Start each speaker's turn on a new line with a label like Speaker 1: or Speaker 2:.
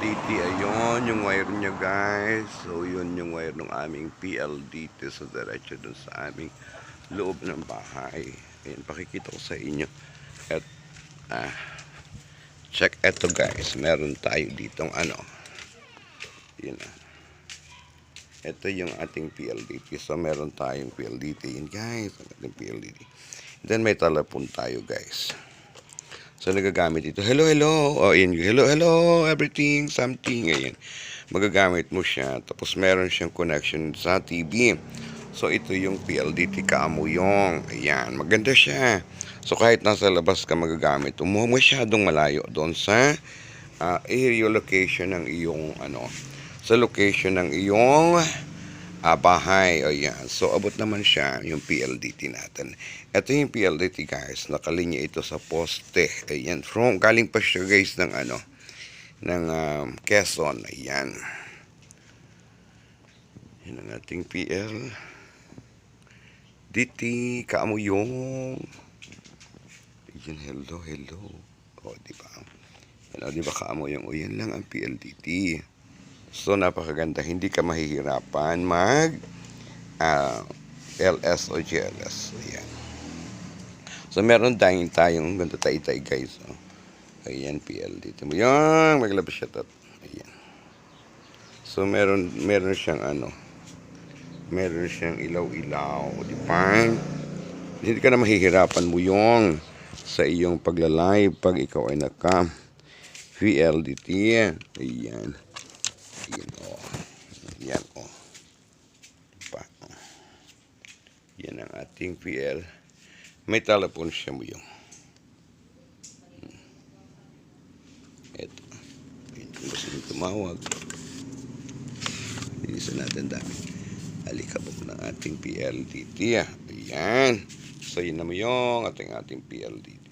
Speaker 1: PLDT, ayun yung wire niya guys. So yun yung wire ng aming PLDT. So diretso dun sa aming loob ng bahay. Ayun, pakikita ko sa inyo. At check eto guys, meron tayo ditong ano. Yun na. Ito yung ating PLDT. So meron tayong PLDT. Yun guys, ang ating PLDT. Then may telepon tayo guys. So, nagagamit ito. Hello, hello. O, yun. Hello, hello. Everything, something. Ayan. Magagamit mo siya. Tapos, meron siyang connection sa TV. So, ito yung PLDT Kamuyong. Ayan. Maganda siya. So, kahit nasa labas ka magagamit, masyadong malayo doon sa area location ng iyong, sa location ng iyong bahay. O yan. So, abot naman siya yung PLDT natin. Ito yung PLDT guys. Nakalinya ito sa poste. Ayan. Galing pa siya guys ng ng Quezon. Ayan. Yan ang ating PLDT Kamuyong. Ayan. Hello, hello. O, diba? Hello, diba Kamuyong? O, yan lang ang PLDT. So, napakaganda. Hindi ka mahihirapan LS o GLS. Ayan. So, meron tayong ganda tay-tay guys. Oh. Ayan, PLDT mo. Yan, maglabas siya tat. Ayan. So, meron siyang meron siyang ilaw-ilaw. Di ba? Hindi ka na mahihirapan mo yung sa iyong pagla-live pag ikaw ay naka-PLDT. Ayan. Ayan, oh. Yan, oh. Diba? Yan ang ating PL. May telepon siya mo yung. Ito. Ayan, kung gusto nyo tumawag. Inisan natin dami. Alikabok ng ating PLDT. Ayan. So, yun na mo yung ating PLDT.